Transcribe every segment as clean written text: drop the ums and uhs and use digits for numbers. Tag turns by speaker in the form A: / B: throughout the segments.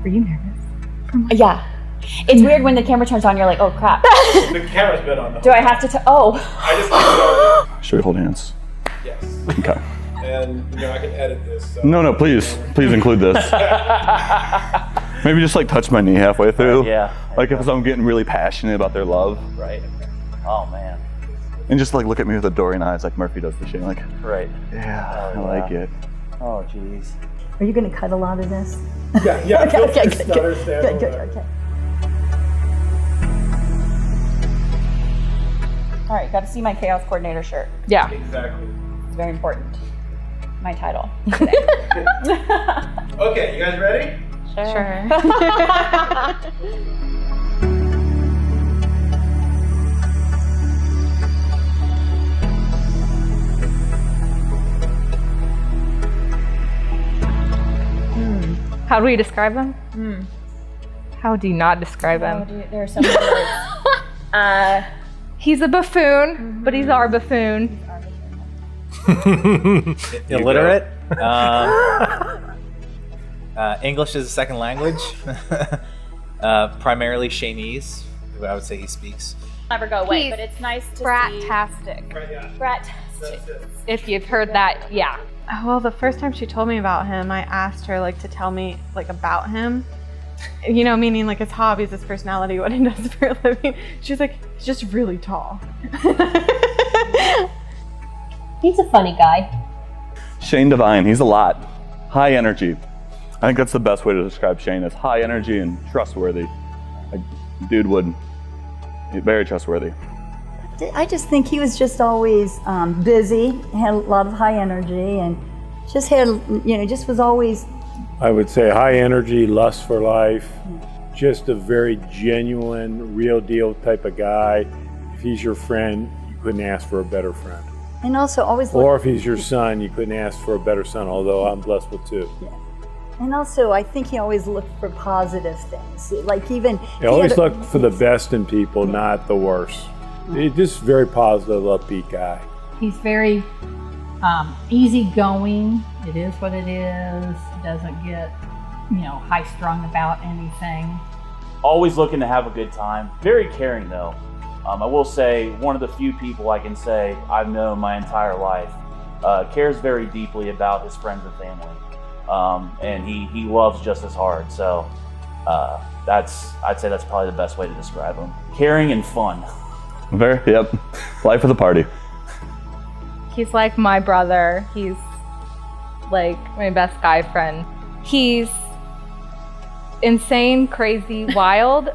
A: Were you nervous?
B: Yeah. It's weird when the camera turns on, you're like, oh crap.
C: The camera's been on.
B: Do I have to
C: I just need to
D: Should we hold hands?
C: Yes.
D: Okay.
C: And I can edit this. So.
D: No, please include this. Maybe just like touch my knee halfway through.
E: Yeah.
D: Like if I'm getting really passionate about their love.
E: Right. Oh man.
D: And just like look at me with adoring eyes like Murphy does to Shane. Like,
E: Right.
D: yeah,
E: Oh,
D: I like it.
E: Oh jeez.
A: Are you going to cut a lot of this?
C: Yeah.
A: Okay,
C: Just understand
A: good,
C: that.
A: okay.
B: All right, got to see my Chaos Coordinator shirt.
A: Yeah.
C: Exactly.
B: It's very important. My title.
C: Okay, you guys ready?
A: Sure.
F: How do we describe him? How do you not describe him?
B: There are so many words.
F: He's a buffoon, but he's our buffoon.
E: Illiterate. English is a second language. Primarily Chinese, who I would say he speaks.
B: Never go away,
F: He's
B: but it's nice to see.
F: Brat-tastic.
C: Right, yeah.
B: Brat-tastic.
C: That's it.
F: If you've heard that, yeah.
G: Well, the first time she told me about him, I asked her to tell me about him. Meaning his hobbies, his personality, what he does for a living. She's like, he's just really tall.
H: He's a funny guy.
D: Shane Devine, he's a lot. High energy. I think that's the best way to describe Shane, is high energy and trustworthy. Dude would, very trustworthy.
A: I just think he was just always busy, had a lot of high energy, and just had, just was always.
I: I would say high energy, lust for life, just a very genuine, real deal type of guy. If he's your friend, you couldn't ask for a better friend.
A: And also always.
I: Or if he's your son, you couldn't ask for a better son, although I'm blessed with two.
A: Yeah. And also, I think he always looked for positive things. Like even.
I: He always looked for the best in people, not the worst. He's just a very positive, upbeat guy.
J: He's very easygoing. It is what it is. Doesn't get, high-strung about anything.
E: Always looking to have a good time. Very caring though. I will say one of the few people I can say I've known my entire life cares very deeply about his friends and family, and he loves just as hard. So I'd say that's probably the best way to describe him. Caring and fun.
D: Yep. Life of the party.
F: He's like my brother. He's like my best guy friend. He's insane, crazy, wild,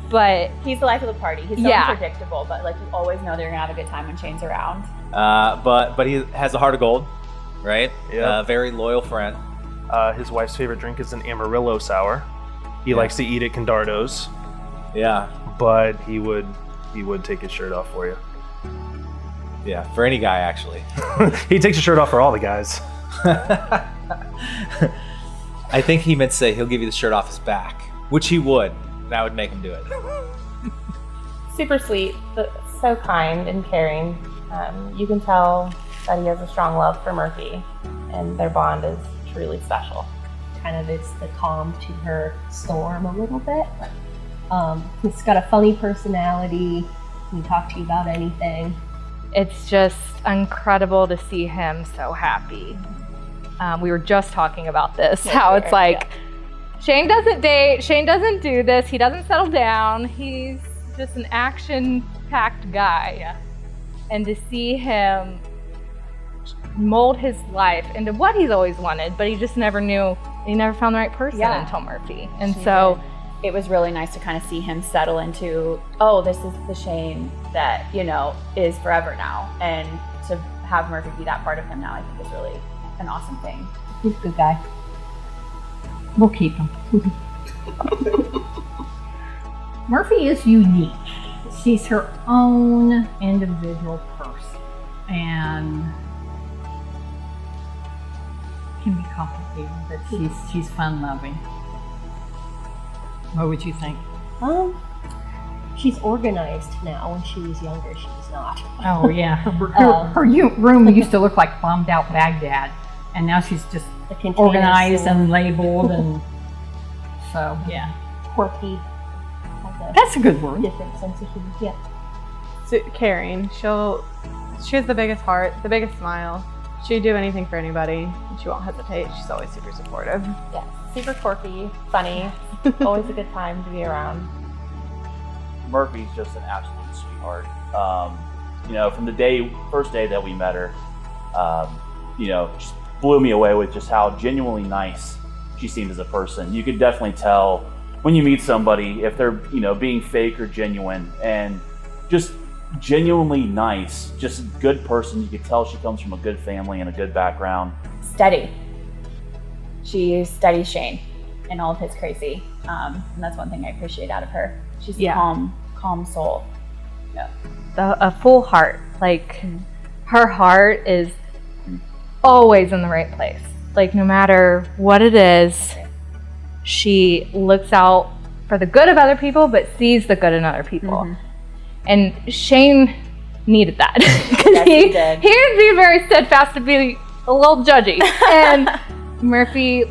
F: but
B: He's the life of the party. He's so
F: Yeah.
B: unpredictable, but you always know they're gonna have a good time when Shane's around.
E: But he has a heart of gold, right?
C: Yep.
E: Very loyal friend.
C: His wife's favorite drink is an Amarillo sour. He likes to eat at Condardo's,
E: Yeah.
C: but he would take his shirt off for you.
E: Yeah. For any guy, actually.
C: He takes his shirt off for all the guys.
E: I think he meant to say he'll give you the shirt off his back, which he would. That would make him do it.
H: Super sweet, but so kind and caring. You can tell that he has a strong love for Murphy, and their bond is truly special.
K: Kind of is the calm to her storm a little bit. He's got a funny personality. Can talk to you about anything.
F: it's just incredible to see him so happy. We were just talking about this, how it's like, Shane doesn't date, Shane doesn't do this, he doesn't settle down, he's just an action-packed guy.
B: Yeah.
F: And to see him mold his life into what he's always wanted, but he just never knew, he never found the right person until Murphy. And so
B: it was really nice to kind of see him settle into, oh, this is the Shane that, you know, is forever now. And to have Murphy be that part of him now, I think is really an awesome thing.
K: He's a good guy.
J: We'll keep him. Murphy is unique. She's her own individual person and can be complicated, but she's fun-loving. What would you think?
K: She's organized now. When she was younger, she was not.
J: Oh yeah, her room used to look like bombed out Baghdad, and now she's just organized and labeled, and So yeah,
K: Quirky. Has a
J: that's a good word.
K: different sense of humor. Yeah.
G: So, caring. She has the biggest heart, the biggest smile. She'd do anything for anybody, and she won't hesitate. She's always super supportive.
H: Yes, super quirky, funny, always a good time to be around.
E: Murphy's just an absolute sweetheart. From the first day that we met her, just blew me away with just how genuinely nice she seemed as a person. You could definitely tell when you meet somebody if they're, being fake or genuine, and just genuinely nice, just a good person. You could tell she comes from a good family and a good background.
B: Steady. She studies Shane in all of his crazy. And that's one thing I appreciate out of her. She's a calm soul. Yeah.
F: A full heart. Like, her heart is always in the right place. Like, no matter what it is, she looks out for the good of other people, but sees the good in other people.
B: Mm-hmm.
F: And Shane needed that. Because
B: Yes, he did.
F: he would be very steadfast to be a little judgy. And Murphy,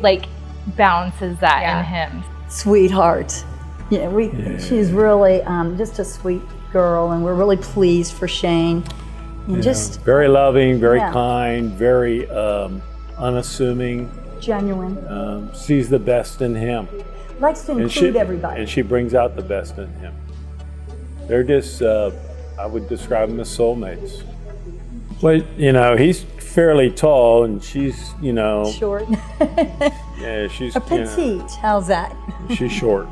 F: balances that in him.
A: Sweetheart. She's really just a sweet girl, and we're really pleased for Shane. And just
I: very loving, very
A: Yeah.
I: kind, very unassuming.
A: genuine.
I: Sees the best in him.
A: Likes to include everybody.
I: And she brings out the best in him. They're just, I would describe them as soulmates. But, he's fairly tall, and she's,
A: Short.
I: yeah, she's
A: A petite. How's that?
I: She's short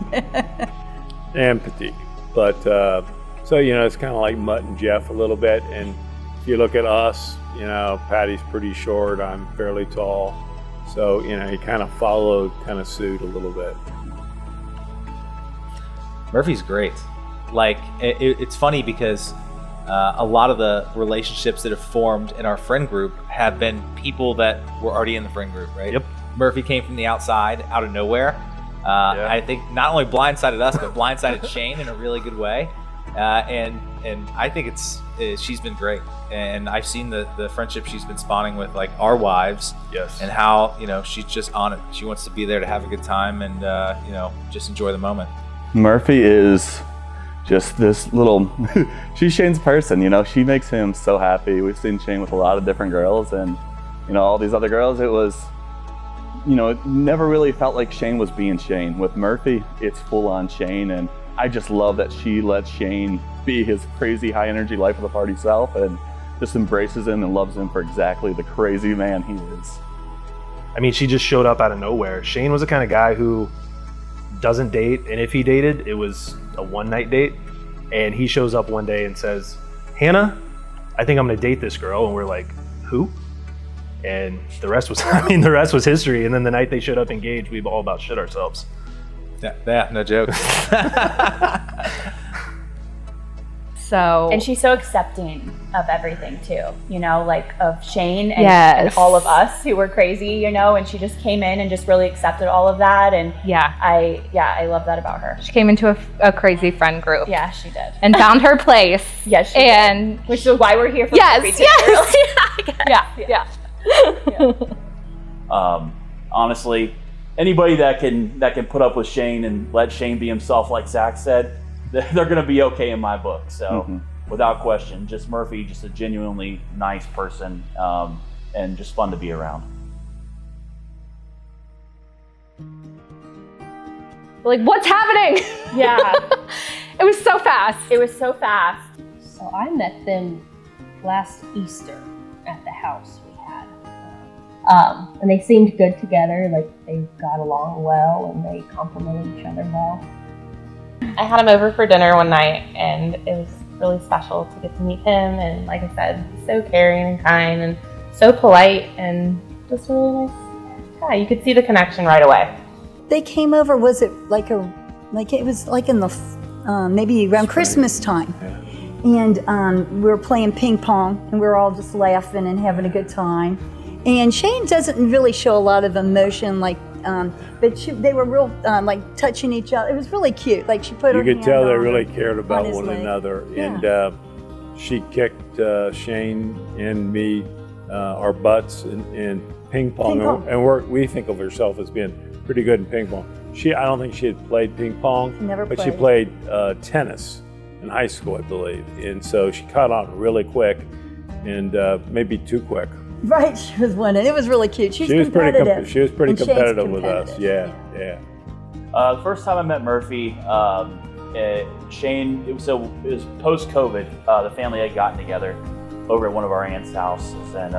I: and petite. But, so, it's kind of like Mutt and Jeff a little bit. And if you look at us, Patty's pretty short, I'm fairly tall. So, he kind of followed suit a little bit.
L: Murphy's great. It's funny because a lot of the relationships that have formed in our friend group have been people that were already in the friend group, right?
C: Yep.
L: Murphy came from the outside, out of nowhere. I think not only blindsided us, but blindsided Shane in a really good way. And I think she's been great. And I've seen the friendship she's been spawning with our wives.
C: Yes.
L: And how, she's just on it. She wants to be there to have a good time and, just enjoy the moment.
D: Murphy is just this little, she's Shane's person, she makes him so happy. We've seen Shane with a lot of different girls, and, all these other girls, it was, it never really felt like Shane was being Shane. With Murphy, it's full on Shane, and I just love that she lets Shane be his crazy high energy life of the party self and just embraces him and loves him for exactly the crazy man he is.
C: I mean, she just showed up out of nowhere. Shane was the kind of guy who doesn't date, and if he dated, it was a one-night date. And he shows up one day and says, "Hannah, I think I'm gonna date this girl." And we're like, "Who?" And the rest was history. And then the night they showed up engaged, we all about shit ourselves.
L: Yeah, no joke.
F: So,
B: And she's so accepting of everything too, of Shane and,
F: Yes.
B: and all of us who were crazy, and she just came in and just really accepted all of that. And I love that about her.
F: she came into a crazy friend group.
B: Yeah, she did.
F: And found her place.
B: Yes, she
F: and
B: did. Which is why we're here for
F: yes,
E: Honestly, anybody that can put up with Shane and let Shane be himself, like Zach said, they're going to be okay in my book. So without question, just Murphy, just a genuinely nice person, and just fun to be around.
F: What's happening?
B: Yeah.
F: It was so fast.
B: It was so fast.
K: So I met them last Easter at the house we had. And they seemed good together, they got along well and they complimented each other well.
H: I had him over for dinner one night, and it was really special to get to meet him. And like I said, he's so caring and kind and so polite and just a really nice guy. You could see the connection right away.
A: They came over. Was it it was in the maybe around Christmas time, and we were playing ping pong, and we were all just laughing and having a good time. And Shane doesn't really show a lot of emotion, but they were real touching each other. It was really cute. She put her
I: You could
A: hand
I: tell they
A: on
I: really
A: him,
I: cared about
A: on his
I: one
A: leg.
I: another.
A: Yeah.
I: And she kicked Shane and me, our butts in ping pong.
A: Ping pong.
I: And we think of ourselves as being pretty good in ping pong. I don't think she had played ping pong,
A: Never
I: but she
A: played.
I: played tennis in high school, I believe. And so she caught on really quick, and maybe too quick.
A: Right, she was winning. It was really cute. She's
I: She was pretty
A: competitive.
I: she was pretty
A: And Shane's
I: competitive with us.
A: competitive.
I: Yeah.
E: The first time I met Murphy, Shane, it was post-COVID. The family had gotten together over at one of our aunt's houses, and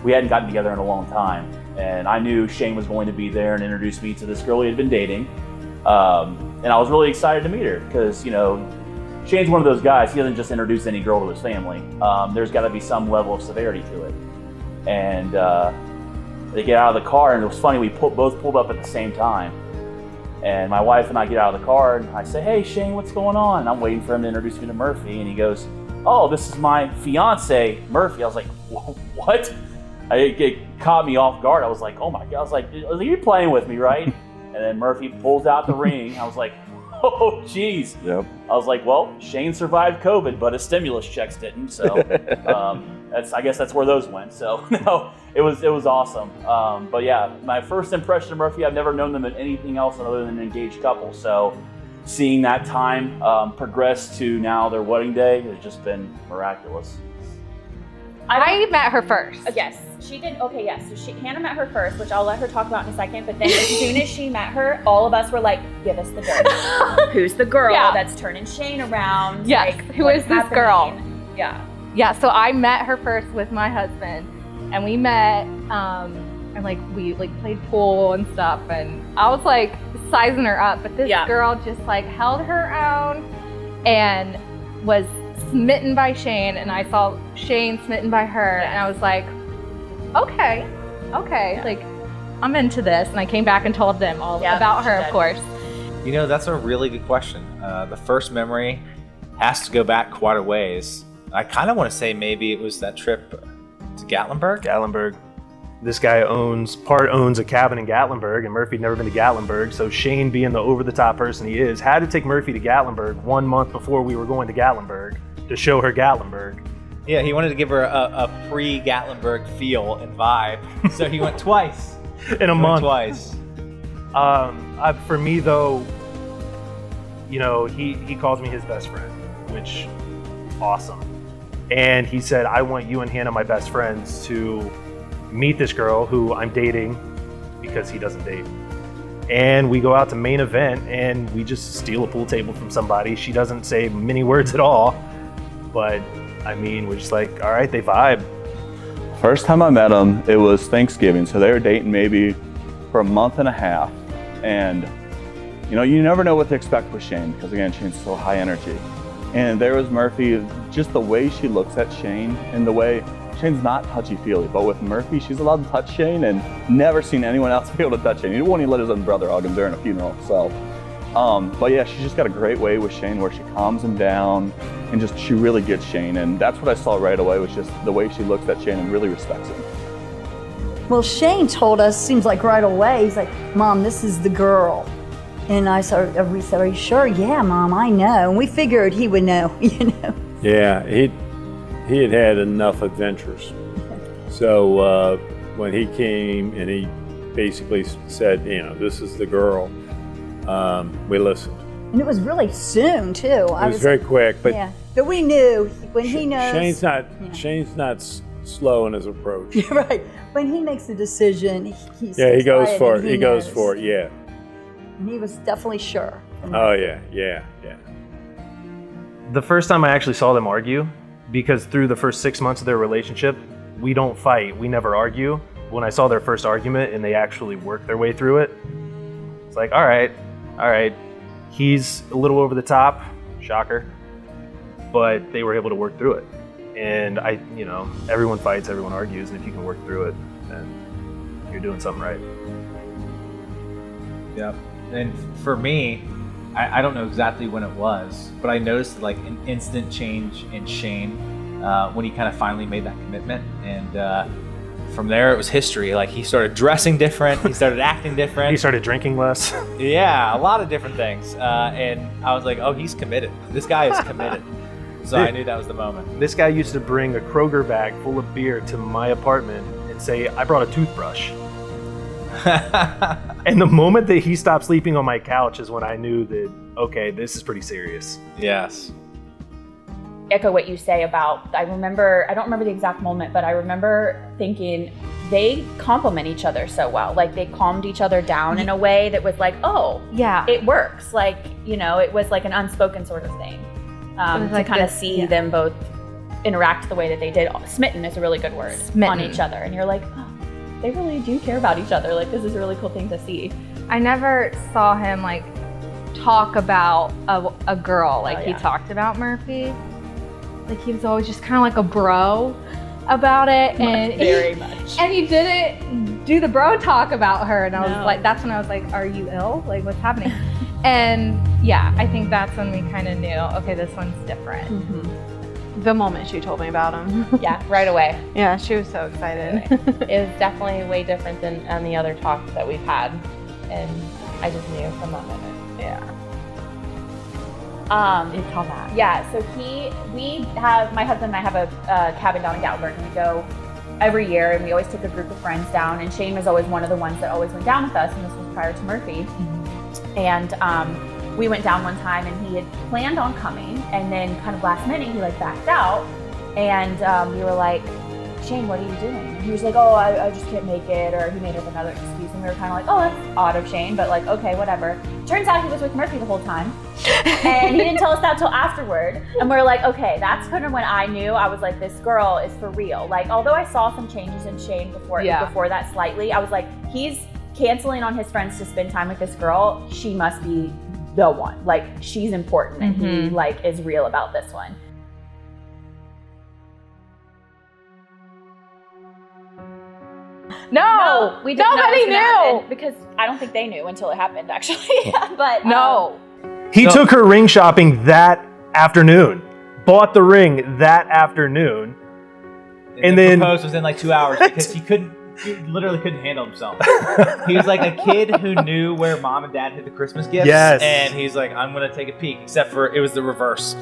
E: we hadn't gotten together in a long time. And I knew Shane was going to be there and introduce me to this girl he had been dating. And I was really excited to meet her because, you know, Shane's one of those guys, he doesn't just introduce any girl to his family. There's got to be some level of severity to it. And they get out of the car, and it was funny, we both pulled up at the same time. And my wife and I get out of the car, and I say, "Hey, Shane, what's going on?" And I'm waiting for him to introduce me to Murphy, and he goes, "Oh, this is my fiance, Murphy." I was like, "What?" It caught me off guard. I was like, "Oh my God!" I was like, "You're playing with me, right?" And then Murphy pulls out the ring. I was like, "Oh, geez."
D: Yep.
E: I was like, "Well, Shane survived COVID, but his stimulus checks didn't." So I guess that's where those went. So no, it was awesome. But yeah, my first impression of Murphy, I've never known them as anything else other than an engaged couple. So seeing that time progress to now their wedding day has just been miraculous.
F: I met her first.
B: Yes, she did. Okay, yes. So Hannah met her first, which I'll let her talk about in a second. But then as soon as she met her, all of us were like, "Give us the dirt. Who's the girl that's turning Shane around?
F: Yes,
B: Like,
F: who
B: what's
F: is this girl?"
B: happening?" Yeah.
F: Yeah, so I met her first with my husband, and we met, and we played pool and stuff, and I was like sizing her up, but this girl just like held her own and was smitten by Shane, and I saw Shane smitten by her, and I was like, okay, like I'm into this, and I came back and told them all about her, of course.
L: You know, that's a really good question. The first memory has to go back quite a ways. I kind of want to say maybe it was that trip to Gatlinburg.
C: Gatlinburg. This guy owns a cabin in Gatlinburg, and Murphy'd never been to Gatlinburg. So Shane, being the over-the-top person he is, had to take Murphy to Gatlinburg 1 month before we were going to Gatlinburg to show her Gatlinburg.
L: Yeah, he wanted to give her a pre-Gatlinburg feel and vibe, so he went twice.
C: In a month.
L: Twice.
C: For me, though, you know, he calls me his best friend, which awesome. And he said, "I want you and Hannah, my best friends, to meet this girl who I'm dating," because he doesn't date. And we go out to main event, and we just steal a pool table from somebody. She doesn't say many words at all, but I mean, we're just like, all right, they vibe.
D: First time I met them, it was Thanksgiving. So they were dating maybe for a month and a half. And, you know, you never know what to expect with Shane, because again, Shane's so high energy. And there was Murphy, just the way she looks at Shane, and the way Shane's not touchy-feely, but with Murphy, she's allowed to touch Shane, and never seen anyone else be able to touch Shane. He won't even let his own brother hug him during a funeral. So, but yeah, she's just got a great way with Shane where she calms him down, and just she really gets Shane. And that's what I saw right away, was just the way she looks at Shane and really respects him.
A: Well, Shane told us, seems like right away, he's like, "Mom, this is the girl." And we said, "Are you sure?" "Yeah, Mom, I know." And we figured he would know, you know.
I: Yeah, he had had enough adventures. So when he came and he basically said, you know, "This is the girl," we listened.
A: And it was really soon too.
I: It was very quick, but
A: yeah, but we knew when he knows.
I: Shane's not slow in his approach.
A: You're right. When he makes a decision, he
I: goes for it. He goes for it. Yeah.
A: And he was definitely sure.
I: Oh yeah.
C: The first time I actually saw them argue, because through the first 6 months of their relationship, we don't fight, we never argue. When I saw their first argument and they actually worked their way through it, it's like, all right, he's a little over the top, shocker, but they were able to work through it. And everyone fights, everyone argues, and if you can work through it, then you're doing something right.
L: Yep. And for me, I don't know exactly when it was, but I noticed like an instant change in Shane when he kind of finally made that commitment. And from there, it was history. Like he started dressing different, he started acting different.
C: He started drinking less.
L: Yeah, a lot of different things. And I was like, oh, he's committed. This guy is committed. So I knew that was the moment.
C: This guy used to bring a Kroger bag full of beer to my apartment and say, "I brought a toothbrush." And the moment that he stopped sleeping on my couch is when I knew that, okay, this is pretty serious.
L: Yes.
B: Echo what you say about, I don't remember the exact moment, but I remember thinking they complement each other so well. Like they calmed each other down in a way that was like, oh,
F: Yeah.
B: it works. Like, it was like an unspoken sort of thing.
F: was
B: To
F: like
B: kind of
F: this-
B: see
F: yeah.
B: them both interact the way that they did. Smitten is a really good word
F: Smitten.
B: on each other. And you're like, oh, they really do care about each other. Like, this is a really cool thing to see.
F: I never saw him like talk about a girl like he
B: yeah.
F: talked about Murphy. Like he was always just kind of like a bro about it, and
B: Very much.
F: And he didn't do the bro talk about her, and I was
B: No.
F: like, that's when I was like, are you ill? Like, what's happening? And yeah, I think that's when we kind of knew, okay, this one's different.
G: The moment she told me about him.
B: Yeah, right away.
G: Yeah, she was so excited.
H: It was definitely way different than any other talks that we've had, and I just knew from that moment.
G: Yeah.
F: It's all that.
B: Yeah, so my husband and I have a cabin down in Gatlinburg, and we go every year, and we always take a group of friends down, and Shane was always one of the ones that always went down with us, and this was prior to Murphy. And we went down one time, and he had planned on coming, and then kind of last minute, he like backed out, and we were like, Shane, what are you doing? And he was like, oh, I just can't make it, or he made up another excuse, and we were kind of like, oh, that's odd of Shane, but like, okay, whatever. Turns out he was with Murphy the whole time, and he didn't tell us that till afterward, and we were like, okay, that's kind of when I knew. I was like, this girl is for real. Like, although I saw some changes in Shane before that slightly, I was like, he's canceling on his friends to spend time with this girl. She must be the one. Like, she's important, and he like is real about this one.
F: No,
B: we didn't know
F: nobody
B: it was gonna
F: knew.
B: happen, because I don't think they knew until it happened, actually. But
F: No.
C: He took her ring shopping that afternoon, bought the ring that afternoon, and
L: the
C: then
L: proposed within like 2 hours because he literally couldn't handle himself. He was like a kid who knew where mom and dad hid the Christmas gifts.
C: Yes.
L: And he's like, I'm going to take a peek, except for it was the reverse.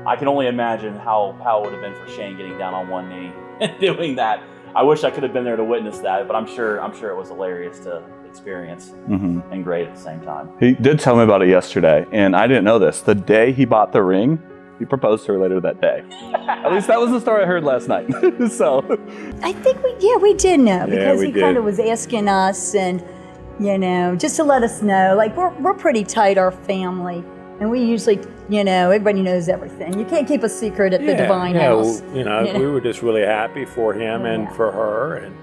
E: I can only imagine how it would have been for Shane getting down on one knee and doing that. I wish I could have been there to witness that, but I'm sure it was hilarious to experience and great at the same time.
D: He did tell me about it yesterday, and I didn't know this. The day he bought the ring, he proposed to her later that day. At least that was the story I heard last night. So
A: I think we did know, because
I: we
A: he
I: did.
A: kind of was asking us, and just to let us know, like we're pretty tight, our family, and we usually, everybody knows everything. You can't keep a secret at the Divine House.
I: We were just really happy for him and for her, and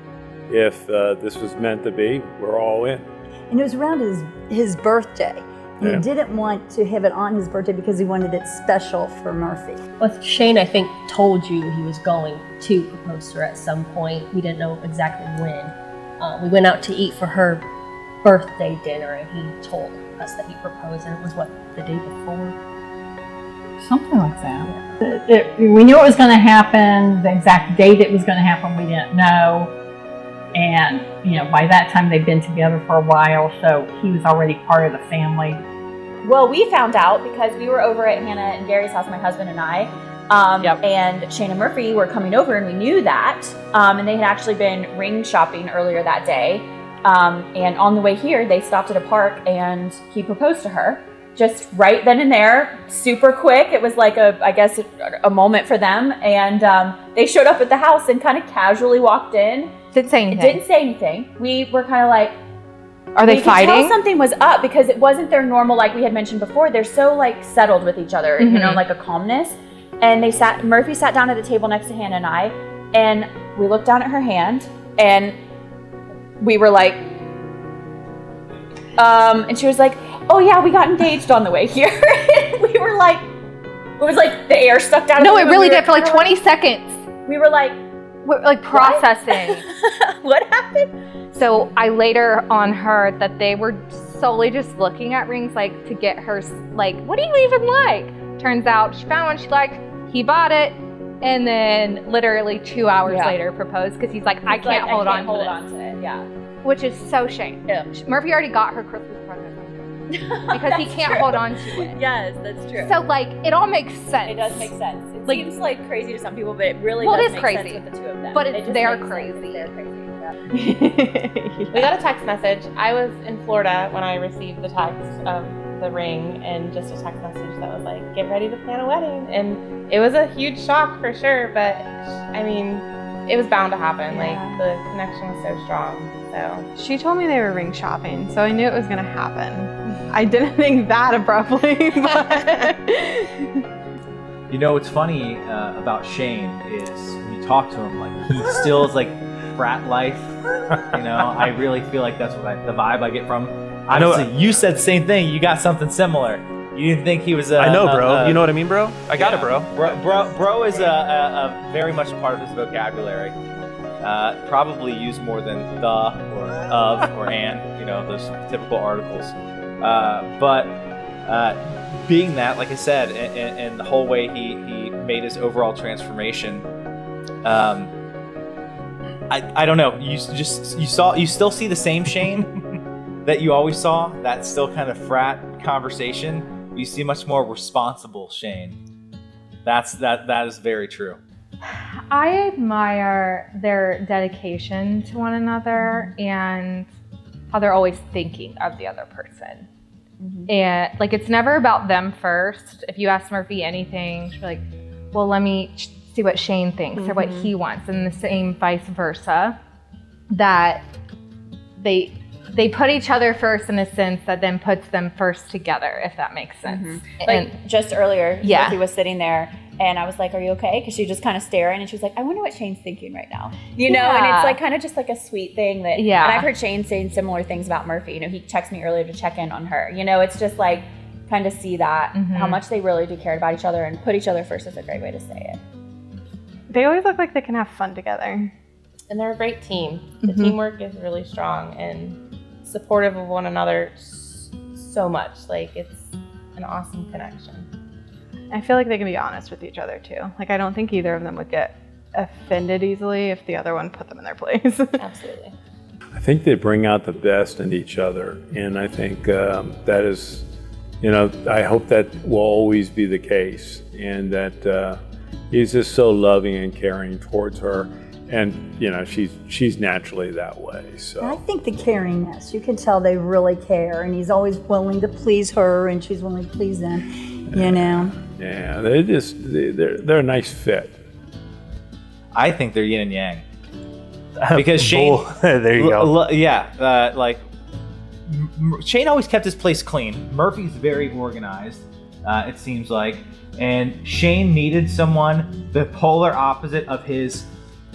I: if this was meant to be, we're all in.
A: And it was around his birthday. And
I: Yeah.
A: he didn't want to have it on his birthday because he wanted it special for Murphy.
K: Well, Shane, I think, told you he was going to propose to her at some point. We didn't know exactly when. We went out to eat for her birthday dinner, and he told us that he proposed, and it was, the day before?
J: Something like that. We knew it was going to happen. The exact date it was going to happen, we didn't know. And, by that time they'd been together for a while, so he was already part of the family.
B: Well, we found out because we were over at Hannah and Gary's house, my husband and I, and Shane and Murphy were coming over, and we knew that. And they had actually been ring shopping earlier that day. And on the way here, they stopped at a park, and he proposed to her. Just right then and there, super quick. It was like a moment for them. And they showed up at the house and kind of casually walked in.
F: Didn't say anything.
B: We were kind of like,
F: are they
B: we could tell
F: fighting?
B: something was up, because it wasn't their normal, like we had mentioned before. They're so like settled with each other, like a calmness. And Murphy sat down at a table next to Hannah and I, and we looked down at her hand, and we were like, and she was like, oh yeah, we got engaged on the way here. And we were like, it was like the air stuck down.
F: No, it really did for like 20 seconds.
B: We were like,
F: processing.
B: What happened?
F: So I later on heard that they were solely just looking at rings, like to get her, like, what do you even like? Turns out she found one she liked, he bought it, and then literally 2 hours later proposed, because he's like, I can't hold on to
B: it. Yeah.
F: Which is so shame.
B: Yeah.
F: Murphy already got her Christmas present because he can't hold on to it.
B: Yes, that's true.
F: So like, it all makes sense.
B: It does make sense. It seems like crazy to some people, but it really
F: Well,
B: does
F: it is
B: make
F: crazy.
B: sense with the two of them.
F: But
B: It just
F: they're
B: makes sense.
F: crazy.
B: They're crazy.
H: We got a text message. I was in Florida when I received the text of the ring, and just a text message that was like, get ready to plan a wedding. And it was a huge shock for sure, but I mean, it was bound to happen. Like, the connection was so strong. So
G: She told me they were ring shopping, so I knew it was gonna happen. I didn't think that abruptly, but
L: You know, what's funny about Shane is when you talk to him, like, he still is like frat life. You know, I really feel like that's what the vibe I get from him. Honestly, you said the same thing. You got something similar. You didn't think he was
C: I know, bro. You know what I mean, bro? I got it, bro.
L: Bro is a very much a part of his vocabulary. Probably used more than the or of or and, you know, those typical articles. But being that, like I said, and the whole way he made his overall transformation, I don't know. You still see the same Shane that you always saw. That still kind of frat conversation. You see much more responsible Shane. That is very true.
F: I admire their dedication to one another and how they're always thinking of the other person. Mm-hmm. And like, it's never about them first. If you ask Murphy anything, she'll be like, well, let me see what Shane thinks or what he wants. And the same vice versa, that they put each other first in a sense that then puts them first together, if that makes sense.
B: Mm-hmm. Like, just earlier,
F: Yeah.
B: Murphy was sitting there and I was like, are you okay? Because she just kind of staring and she was like, I wonder what Shane's thinking right now. You know, and it's like kind of just like a sweet thing that,
F: Yeah.
B: and I've heard Shane saying similar things about Murphy. You know, he texted me earlier to check in on her. You know, it's just like, kind of see that, how much they really do care about each other and put each other first is a great way to say it.
G: they always look like they can have fun together.
H: And they're a great team. The teamwork is really strong and supportive of one another so much. Like, it's an awesome connection.
G: I feel like they can be honest with each other too. Like, I don't think either of them would get offended easily if the other one put them in their place.
H: Absolutely.
I: I think they bring out the best in each other, and I think that is, you know, I hope that will always be the case, and that he's just so loving and caring towards her, and you know, she's naturally that way. So
A: I think the caringness, you can tell they really care, and he's always willing to please her, and she's willing to please him. You know.
I: yeah, they're a nice fit.
L: I think they're yin and yang. Because Shane,
C: there you go.
L: Shane always kept his place clean. Murphy's very organized, it seems like, and Shane needed someone the polar opposite of his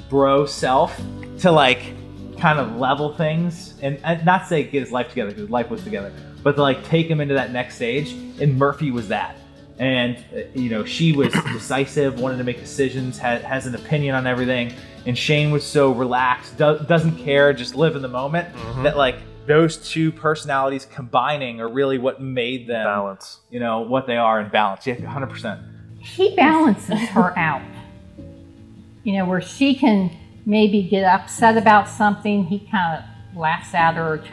L: bro self to like kind of level things and not say get his life together because his life was together, but to like take him into that next stage. And Murphy was that. And you know, she was decisive, wanted to make decisions, has an opinion on everything. And Shane was so relaxed, doesn't care, just live in the moment. That like those two personalities combining are really what made them
C: balance.
L: You know what they are in balance. Yeah, 100%.
J: He balances her out. You know, where she can maybe get upset about something, he kind of laughs at her.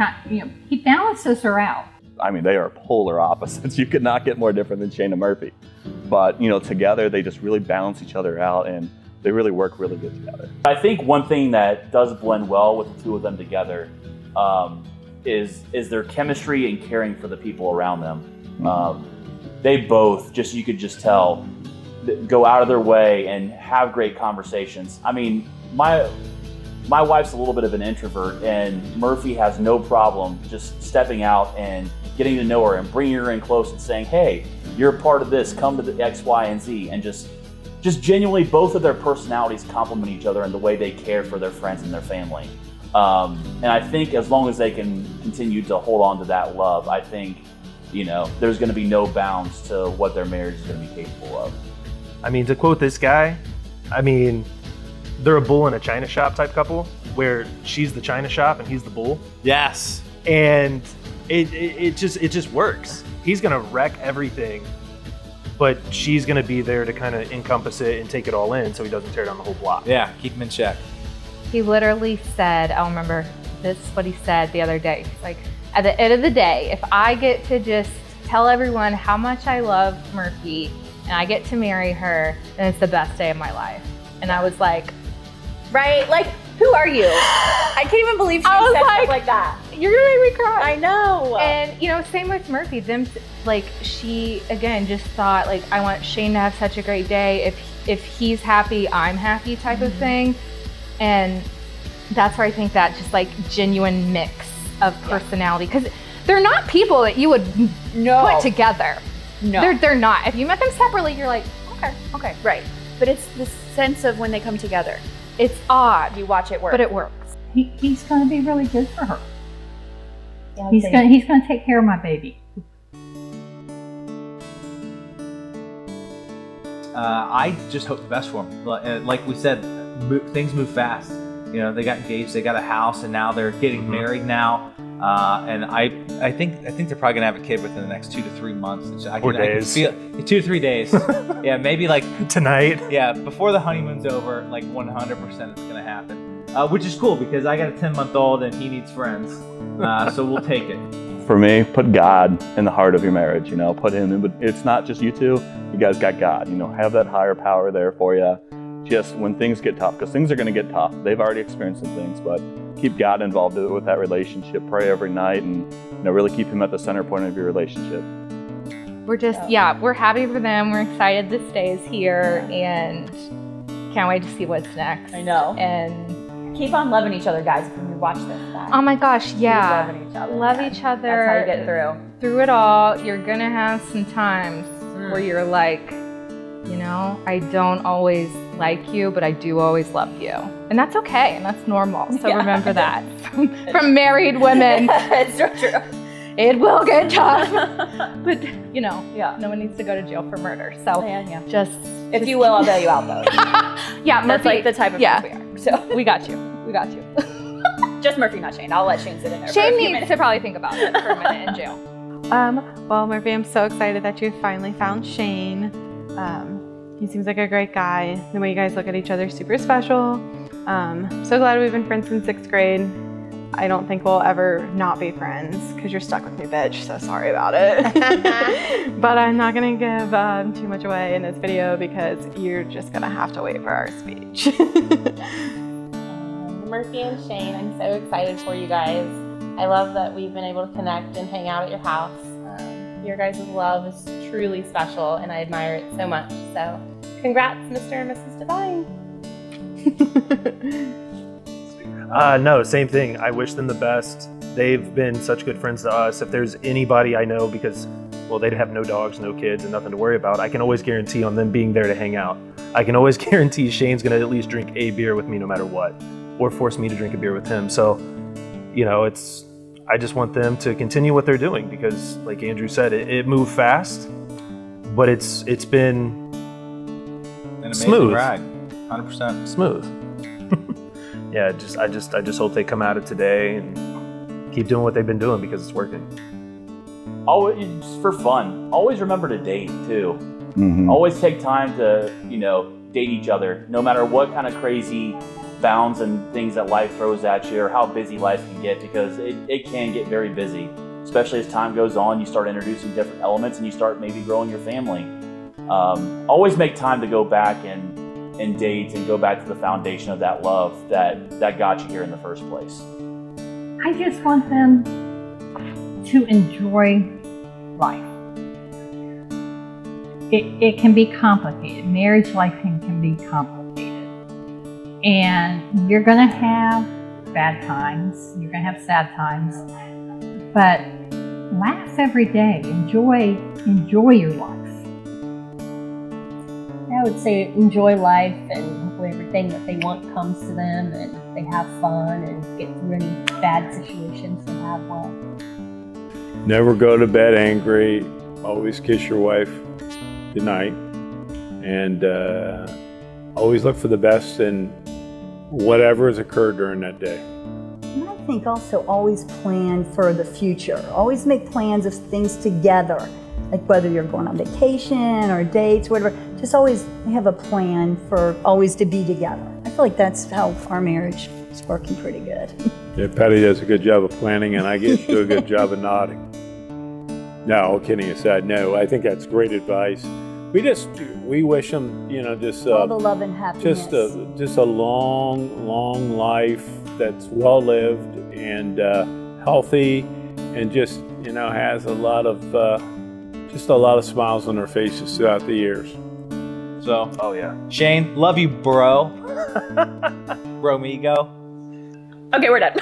J: He balances her out.
D: I mean, they are polar opposites. You could not get more different than Shane and Murphy. But, you know, together they just really balance each other out, and they really work really good together.
E: I think one thing that does blend well with the two of them together is their chemistry and caring for the people around them. They both, you could just tell, go out of their way and have great conversations. I mean, my wife's a little bit of an introvert, and Murphy has no problem just stepping out and getting to know her and bringing her in close and saying, hey, you're a part of this, come to the X, Y, and Z. And just genuinely, both of their personalities complement each other in the way they care for their friends and their family. And I think as long as they can continue to hold on to that love, I think, you know, there's going to be no bounds to what their marriage is going to be capable of.
C: I mean, to quote this guy, I mean, they're a bull in a china shop type couple, where she's the china shop and he's the bull.
L: Yes.
C: And it just works. He's gonna wreck everything, but she's gonna be there to kind of encompass it and take it all in, so he doesn't tear down the whole block.
L: Yeah, keep him in check.
F: He literally said, I'll remember this, what he said the other day. He's like, at the end of the day, if I get to just tell everyone how much I love Murphy and I get to marry her, then it's the best day of my life. And I was like,
B: right? Like, Who are you? I can't even believe she
F: I was
B: said
F: like-
B: stuff like that.
F: You're gonna make me cry.
B: I know.
F: And you know, same with Murphy. She again just thought like, I want Shane to have such a great day. If he's happy, I'm happy type of thing. And that's where I think that just like genuine mix of personality, because they're not people that you would put together.
B: No.
F: They're not. If you met them separately, you're like, okay.
B: Right. But it's the sense of when they come together.
F: It's odd.
B: You watch it work.
F: But it works.
J: He's going to be really good for her.
K: Yeah,
J: He's going to take care of my baby.
L: I just hope the best for them. Like we said, things move fast. You know, they got engaged, they got a house, and now they're getting married now. And I think they're probably gonna have a kid within the next 2 to 3 months. I can feel 2 to 3 days. Yeah, maybe like
C: tonight.
L: Yeah, before the honeymoon's over, like 100% it's gonna happen. Which is cool because I got a 10-month-old and he needs friends. So we'll take it.
D: For me, put God in the heart of your marriage. You know, put Him in. But it's not just you two. You guys got God. You know, have that higher power there for you. Just when things get tough, because things are going to get tough. They've already experienced some things, but keep God involved with that relationship. Pray every night, and really keep Him at the center point of your relationship.
F: We're just, we're happy for them. We're excited this day is here, and can't wait to see what's next.
B: I know.
F: And
B: keep on loving each other, guys, when you watch this back.
F: Oh my gosh, yeah.
B: Keep loving each other.
F: Love each other.
B: That's how you get through.
F: Through it all, you're gonna have some times where you're like, you know, I don't always like you, but I do always love you. And that's okay, and that's normal. So remember that. From married women.
B: It's so true.
F: It will get tough. But, you know, no one needs to go to jail for murder. So just...
B: If you will, I'll bail you out, though.
F: Yeah,
B: That's
F: Murphy,
B: like the type of friends we are. So
F: we got you. We got you.
B: Just Murphy, not Shane. I'll let Shane sit in there.
F: Shane needs to probably think about it for a minute in jail.
G: Well, Murphy, I'm so excited that you finally found Shane. He seems like a great guy. The way you guys look at each other is super special. So glad we've been friends since 6th grade. I don't think we'll ever not be friends because you're stuck with me, bitch. So sorry about it. But I'm not gonna give too much away in this video because you're just gonna have to wait for our speech.
H: Murphy and Shane, I'm so excited for you guys. I love that we've been able to connect and hang out at your house. Your guys' love is truly special, and I admire it so much. So, congrats, Mr. and Mrs. Devine.
C: No, same thing. I wish them the best. They've been such good friends to us. If there's anybody I know, because, well, they'd have no dogs, no kids, and nothing to worry about, I can always guarantee on them being there to hang out. I can always guarantee Shane's going to at least drink a beer with me no matter what, or force me to drink a beer with him. So, you know, I just want them to continue what they're doing because, like Andrew said, it moved fast, but it's been
L: An amazing
C: smooth.
L: ride. 100%.
C: Smooth. Yeah, I just hope they come out of today and keep doing what they've been doing because it's working.
E: Always for fun. Always remember to date too.
D: Mm-hmm.
E: Always take time to, date each other, no matter what kind of crazy bounds and things that life throws at you or how busy life can get, because it can get very busy. Especially as time goes on, you start introducing different elements and you start maybe growing your family. Always make time to go back and date and go back to the foundation of that love that got you here in the first place.
J: I just want them to enjoy life. It can be complicated. Marriage life can be complicated. And you're going to have bad times. You're going to have sad times. But laugh every day. Enjoy your life.
K: I would say enjoy life, and hopefully everything that they want comes to them, and they have fun and get through any bad situations they have well.
I: Never go to bed angry. Always kiss your wife goodnight. And always look for the best in whatever has occurred during that day.
A: And I think also always plan for the future. Always make plans of things together, like whether you're going on vacation or dates, whatever. Just always have a plan for always to be together. I feel like that's how our marriage is working pretty good.
I: Yeah, Patty does a good job of planning, and I get to do a good job of nodding. No, kidding aside, no, I think that's great advice. we wish them, you know, just
A: All the love and happiness.
I: just a long life that's well lived and healthy, and just, you know, has a lot of smiles on their faces throughout the years.
L: So,
C: Oh yeah.
L: Shane, love you, bro. Bromigo.
B: Okay, we're done.